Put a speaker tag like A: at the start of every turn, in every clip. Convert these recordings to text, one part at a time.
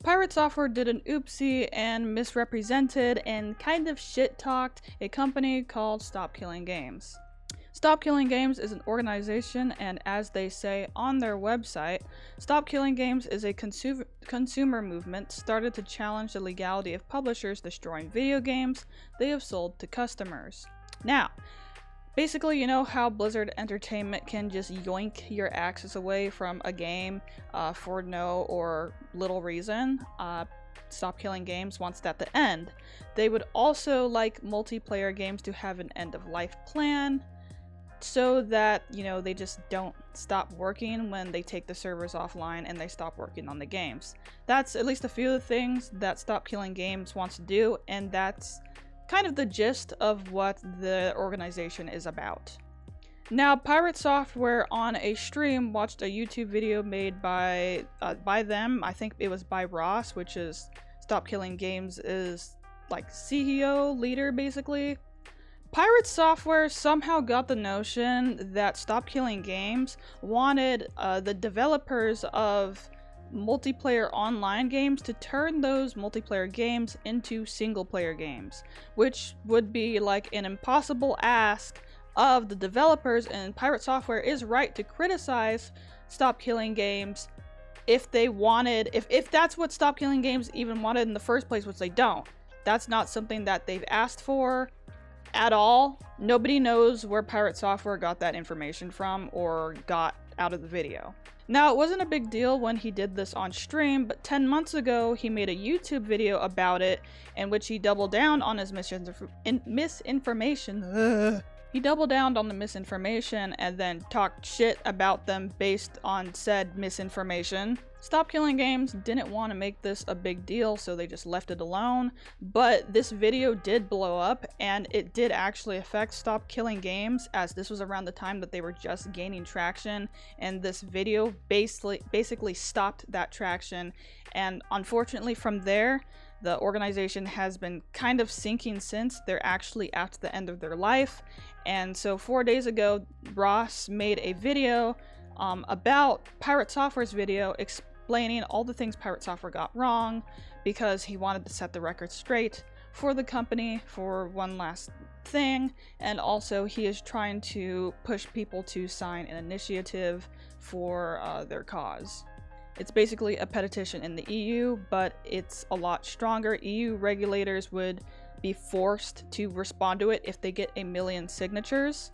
A: Pirate Software did an oopsie and misrepresented and kind of shit-talked a company called Stop Killing Games. Stop Killing Games is an organization, and as they say on their website, Stop Killing Games is a consumer movement started to challenge the legality of publishers destroying video games they have sold to customers. Now, basically, you know how Blizzard Entertainment can just yoink your access away from a game for no or little reason? Stop Killing Games wants that to end. They would also like multiplayer games to have an end-of-life plan, so that, you know, they just don't stop working when they take the servers offline and they stop working on the games. That's at least a few of the things that Stop Killing Games wants to do, and that's kind of the gist of what the organization is about. Now, Pirate Software on a stream watched a YouTube video made by them. I think it was by Ross, which is Stop Killing Games is like CEO, leader basically. Pirate Software somehow got the notion that Stop Killing Games wanted the developers of multiplayer online games to turn those multiplayer games into single-player games, which would be like an impossible ask of the developers, and Pirate Software is right to criticize Stop Killing Games if they wanted, if that's what Stop Killing Games even wanted in the first place, which they don't. That's not something that they've asked for at all. Nobody knows where Pirate Software got that information from or got out of the video. Now, it wasn't a big deal when he did this on stream, but 10 months ago he made a YouTube video about it in which he doubled down on his misinformation. He doubled down on the misinformation and then talked shit about them based on said misinformation. Stop Killing Games didn't want to make this a big deal, so they just left it alone. But this video did blow up, and it did actually affect Stop Killing Games, as this was around the time that they were just gaining traction, and this video basically stopped that traction. And unfortunately from there, the organization has been kind of sinking since. They're actually at the end of their life. And so 4 days ago, Ross made a video about Pirate Software's video explaining all the things Pirate Software got wrong, because he wanted to set the record straight for the company for one last thing, and also he is trying to push people to sign an initiative for their cause. It's basically a petition in the EU, but it's a lot stronger. EU regulators would be forced to respond to it if they get 1 million signatures.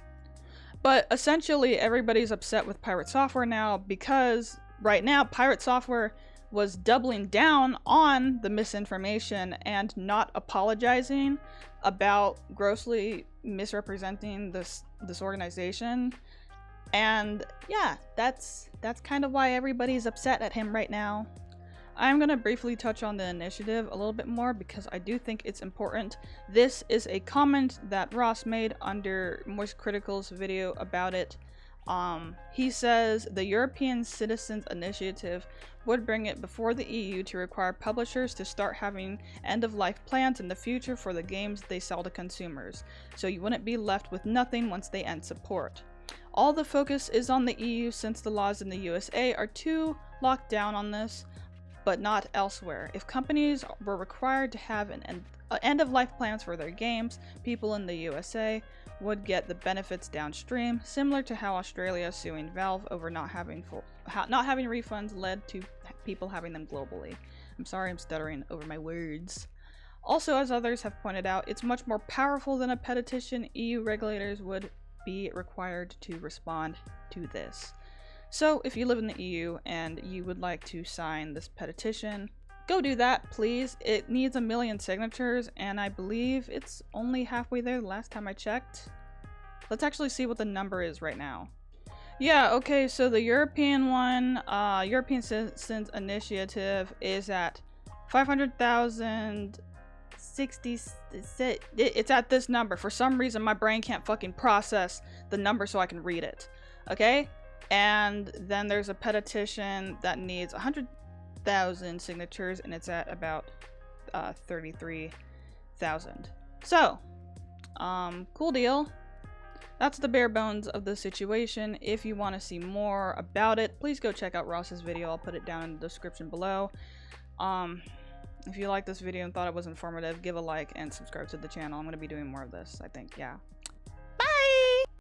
A: But essentially everybody's upset with Pirate Software now, because right now Pirate Software was doubling down on the misinformation and not apologizing about grossly misrepresenting this organization. And yeah, that's kind of why everybody's upset at him right now. I'm gonna briefly touch on the initiative a little bit more because I do think it's important. This is a comment that Ross made under Moist Critical's video about it. He says the European Citizens Initiative would bring it before the EU to require publishers to start having end-of-life plans in the future for the games they sell to consumers, so you wouldn't be left with nothing once they end support. All the focus is on the EU since the laws in the USA are too locked down on this, but not elsewhere. If companies were required to have an end-of-life plans for their games, people in the USA would get the benefits downstream, similar to how Australia suing Valve over not having refunds led to people having them globally. I'm sorry, I'm stuttering over my words. Also, as others have pointed out, it's much more powerful than a petition. EU regulators would be required to respond to this. So if you live in the EU and you would like to sign this petition, go do that, please. It needs 1 million signatures, and I believe it's only halfway there the last time I checked. Let's actually see what the number is right now. Yeah, okay, so the European one, European Citizens Initiative is at 500,060. It's at this number. For some reason, my brain can't fucking process the number so I can read it. Okay? And then there's a petition that needs 100,000 signatures, and it's at about 33,000. So, cool deal. That's the bare bones of the situation. If you want to see more about it, please go check out Ross's video. I'll put it down in the description below. If you liked this video and thought it was informative, give a like and subscribe to the channel. I'm going to be doing more of this, I think. Yeah.